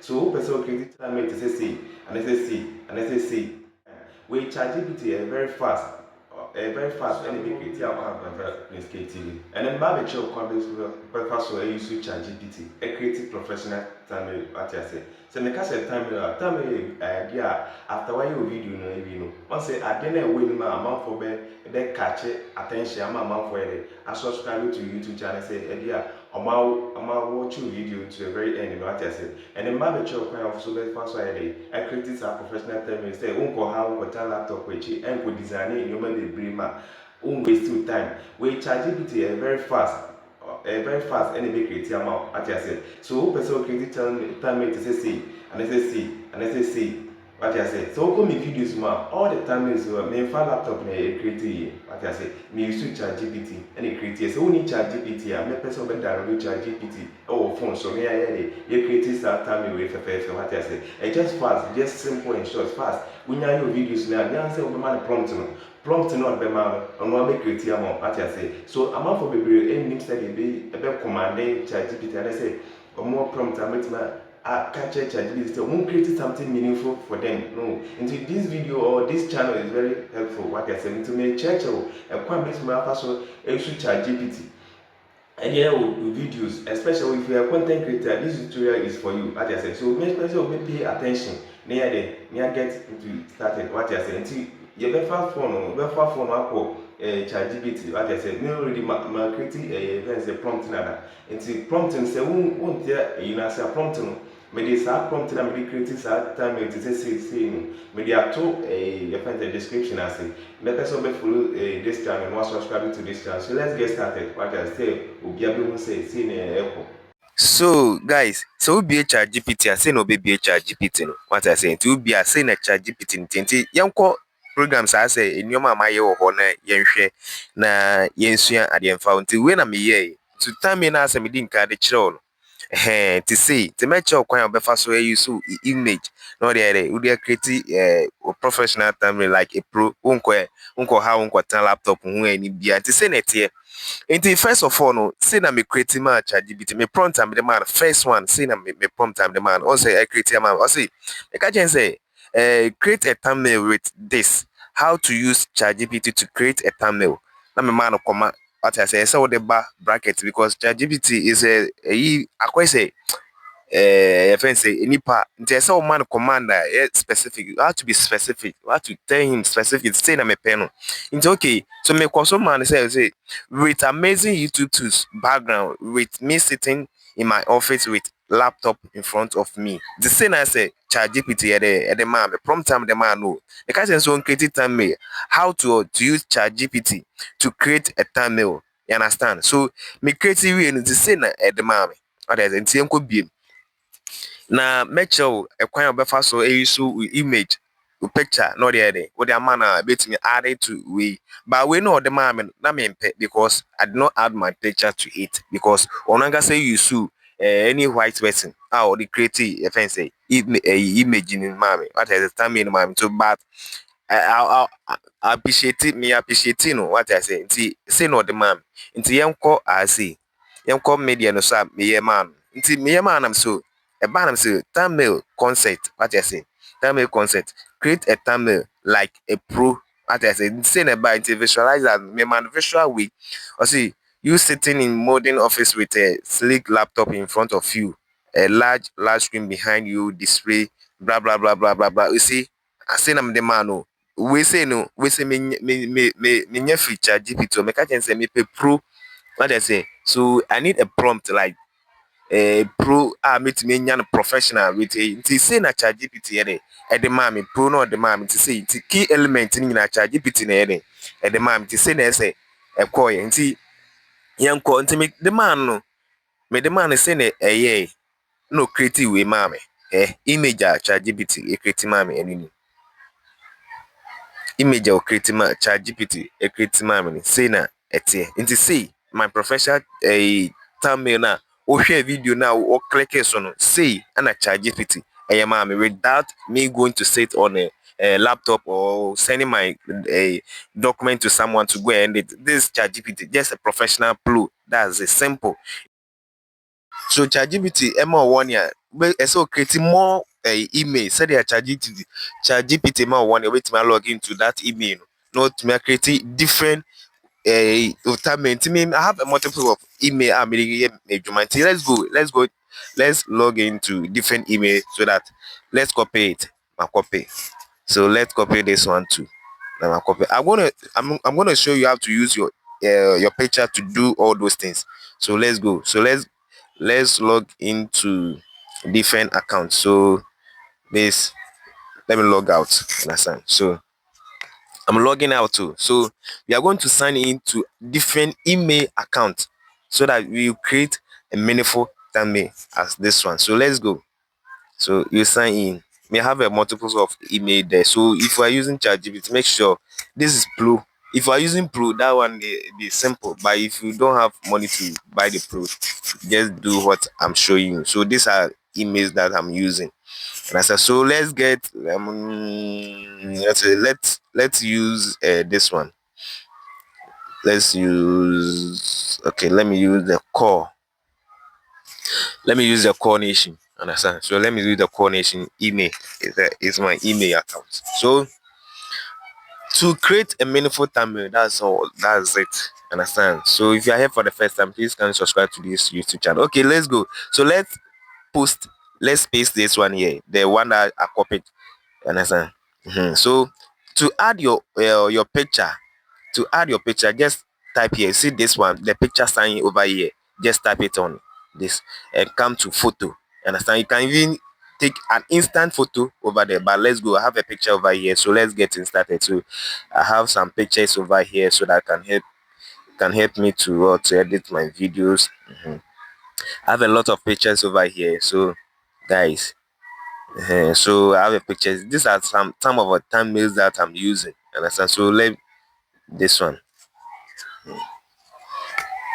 So person create time to say see and I say see and I say see. We ChatGPT very fast and it create our PRINCE-KAYTV. And then Barbie show comments breakfast so I use ChatGPT. A creative professional time what I say. So me can say time idea after why you video no you know. Once say I didn't win my amount for be then catch attention amount for it. I subscribe to YouTube channel say idea I'ma watch your video to the very end, you know what I said. And then Barbie show kind of so very fast so I created a professional time say unko how unko laptop which and could design it you may be waste your time. We ChatGPT very fast and it create amount what I said. So person create tell me to say see and I say see and I say see what I said. So come me videos ma all the time is me find laptop na create what I say. Me use ChatGPT and it create. So we need ChatGPT and me person be download ChatGPT or phone so me you create start time we for what I say. It just fast, just simple and short fast. We need your videos now. You answer we man prompt no. Prompt not be man on one make create amount what I say. So amount for be any study be command ChatGPT and I say or more prompt I make my catch ChatGPT won't create something meaningful for them. No. Into this video or this channel is very helpful. What I say to me church or a quite bit more so use ChatGPT. And yeah, with videos, especially if you are a content creator, this tutorial is for you. What I say. So make sure you pay attention. Near get into started. What I say. Until you better phone ChatGPT. What I say. Me already creating a prompt nada. Until prompting say won't there you know say prompting. Me dey prompt na me dey create time me dey say no. Me dey ato you find the description as say. Me person be follow this channel and subscribe to this channel. So let's get started. What I say, obi abi say na echo. So guys, so be ChatGPT, I say no be ChatGPT no. What I say, to be I say na ChatGPT nti yanko programs I say enyoma amaye wo ho na yenhwe na yensua ademfa nti we na meye to time me na say me din ka de kire no. To say to make sure kwan obefa so use image no dey we dey create professional time like a pro unko how unko tan laptop hu ani bia to say net here. And first of all, no, say na me create my ChatGPT. Me prompt am the man. First one, say na me prompt am the man. Also, I create a man. Also, I can say, create a thumbnail with this. How to use ChatGPT to create a thumbnail. Na me man come what I say. So the bracket because ChatGPT is I quite say. Friend say any part there's a man commander specific. You have to be specific. You have to tell him specific. Say na me pen. It's okay. So me also man say with amazing YouTube tools background with me sitting in my office with laptop in front of me. The same I say ChatGPT at the man. Me prompt time the man no. The guy so create thumbnail. How to use ChatGPT to create a thumbnail. You understand? So me create we and the same at the man. Others and see could be na mecho ekwan obefa so eyiso image picture no there what the man bet me add it to we but we know the man na me because I did not add my picture to it because onanga say you sue any white person or the creative offense image in mommy what is the time in mommy to but I appreciate it me appreciate no what I say say no the man nti yenko I say yenko media no so me man nti me man am so a banner say thumbnail concept. What I say, thumbnail concept. Create a thumbnail like a pro. What I say, saying about it, visualize that me man visual way. Or see you sitting in modern office with a sleek laptop in front of you, a large screen behind you, display, blah blah blah blah blah blah. You see, I say I'm the man. No, we say no. We say me feature GPT. Me can't say me pay pro. What I say, so I need a prompt like. Pro meet me nyan professional with a say na ChatGPT ede the mammy pro no the mammy to say the key element in na ChatGPT na ede the mammy to say na say e koy nti yanko nti me the man no me the man say na no creative we mammy image a ChatGPT e creative mammy eni image o creative ChatGPT e creative mammy say na etie nti say my professional thumbnail na o share video now or click it on say and a ChatGPT without me going to sit on a laptop or sending my document to someone to go and edit. This ChatGPT just a professional blue. That's a simple. So ChatGPT MO 1 year so creating more email. Say they are ChatGPT man one wait to log into that email. Not me creating different time. I have a multiple of email. Let's log into different email so that let's copy it. My copy. So let's copy this one too. Now I copy. I'm gonna show you how to use your picture to do all those things. So let's go. So let's log into different accounts. So this let me log out. Understand? So I'm logging out too. So we are going to sign into different email accounts so that we will create a meaningful thumbnail as this one. So let's go. So you sign in. May have a multiples of email there. So if you are using ChatGPT, make sure this is Pro. If you are using Pro, that one be simple. But if you don't have money to buy the Pro, just do what I'm showing you. So these are emails that I'm using. And I said, so let's get let's use this one. Let's use let me use the core. Let me use the core nation. Understand? So let me use the core nation email. Is my email account. So to create a meaningful thumbnail, that's all. That's it. Understand? So if you are here for the first time, please can you subscribe to this YouTube channel. Okay, let's go. So post let's paste this one here, the one that I copied. Understand? So to add your picture, just type here. See this one, the picture sign over here. Just type it on this and come to photo. Understand? You can even take an instant photo over there. But let's go. I have a picture over here, so let's get it started. So I have some pictures over here, so that can help me to edit my videos. I have a lot of pictures over here, so guys. So I have a pictures. These are some of the thumbnails that I'm using. Understand? So let this one.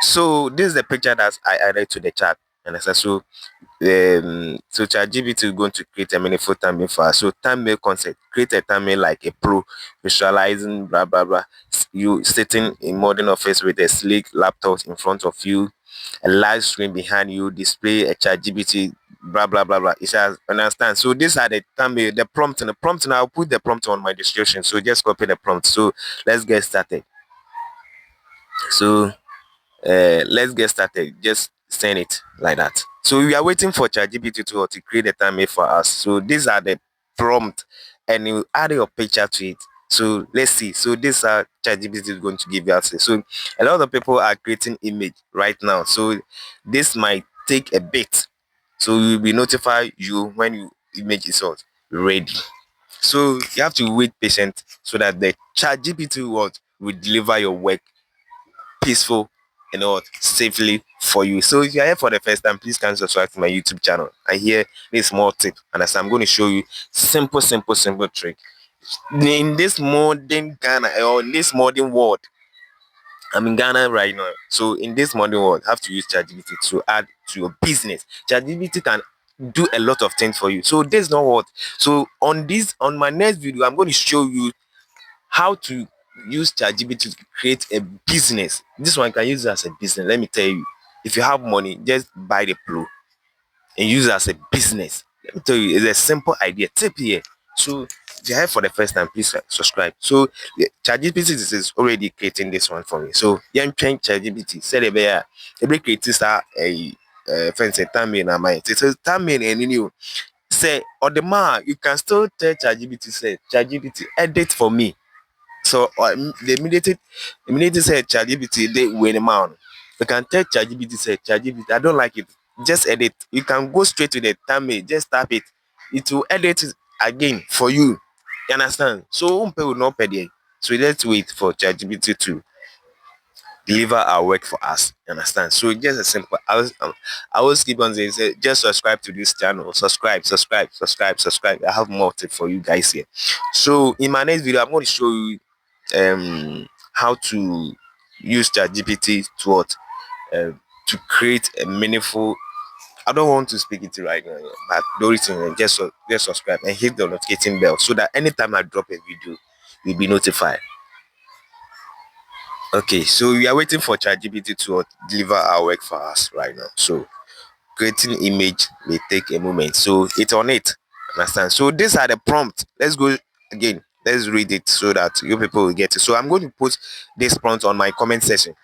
So this is the picture that I added to the chat. Understand? So ChatGPT is going to create a meaningful thumbnail for us. So thumbnail concept: create a thumbnail like a pro, visualizing blah blah blah. You sitting in modern office with a sleek laptop in front of you, a live screen behind you, display a ChatGPT blah blah blah blah. It says understand. So these are the thumbnail, the prompt, and I'll put the prompt on my description. So just copy the prompt. So let's get started. So let's get started. Just send it like that. So we are waiting for ChatGPT to create a thumbnail for us. So these are the prompt, and you add your picture to it. So let's see. So this are ChatGPT is going to give you access. So a lot of people are creating image right now. So this might take a bit. So we will be notify you when your image is ready. So you have to wait patient so that the ChatGPT will deliver your work peaceful and safely for you. So if you're here for the first time, please can subscribe to my YouTube channel. And here this small tip, and as I'm going to show you simple trick in this modern Ghana, or in this modern world. I'm in Ghana right now. So in this modern world, have to use ChatGPT to add to your business. ChatGPT can do a lot of things for you. So this is not what. So on my next video, I'm going to show you how to use ChatGPT to create a business. This one can use it as a business. Let me tell you, if you have money, just buy the Pro and use it as a business. Let me tell you, it's a simple idea. Tip here. So if you're here for the first time, please subscribe. So ChatGPT is already creating this one for me. So young train ChatGPT said every creates a fancy thumbnail in mind. It says thumbnail and you say or the man you can still tell ChatGPT say ChatGPT edit for me. So the immediately said ChatGPT they win a man. You can tell ChatGPT say ChatGPT I don't like it. Just edit. You can go straight to the thumbnail. Just tap it. It will edit it again for you. You understand? So umpe will not pay there. So let's wait for ChatGPT to deliver our work for us. You understand? So just a simple. I always keep on saying say, just subscribe to this channel. Subscribe. I have more tips for you guys here. So in my next video, I'm going to show you how to use ChatGPT to to create a meaningful. I don't want to speak it right now, but the only thing just subscribe and hit the notification bell so that anytime I drop a video, you'll be notified. Okay, so we are waiting for ChatGPT to deliver our work for us right now. So Creating image may take a moment, so it's on it. Understand? So these are the prompts. Let's go again. Let's read it so that you people will get it. So I'm going to put this prompt on my comment section.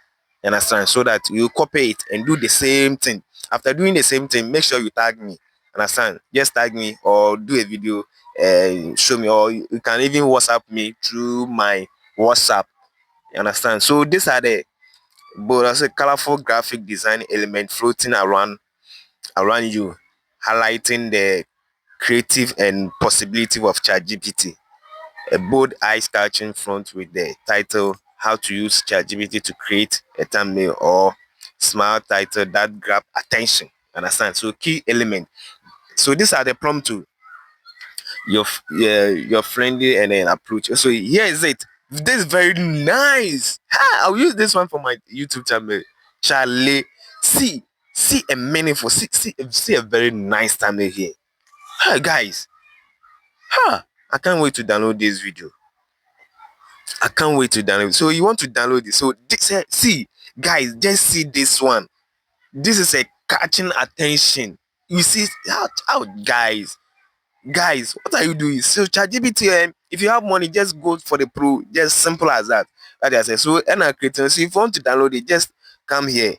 Understand? So that you copy it and do the same thing. After doing the same thing, make sure you tag me. Understand? Just tag me or do a video and show me, or you can even WhatsApp me through my WhatsApp. You understand? So these are the but also colorful graphic design element floating around you, highlighting the creative and possibility of ChatGPT. A bold eye-catching front with the title "How to Use ChatGPT to Create a Thumbnail" or smart title that grab attention. Understand? So key element. So these are the prompt to your friendly and then approach. So here is it. This is very nice. I'll use this one for my YouTube channel. Charlie, see, see a meaningful, see a very nice thumbnail here. Guys, I can't wait to download this video. I can't wait to download it. So you want to download it. So this, see, guys, just see this one. This is a catching attention. You see how guys, what are you doing? So ChatGPT, if you have money, just go for the pro. Just simple as that. Like I said. So and I creating. So if you want to download it, just come here.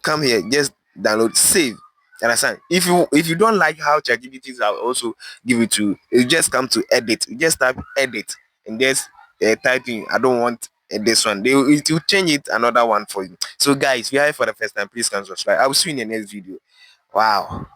Come here. Just download, save. You understand? If you don't like how ChatGPT will also give it to you, just come to edit. You just type edit and just type in. I don't want this one. It will change it another one for you. So guys, if you are here for the first time, please come subscribe. I will see you in the next video. Wow.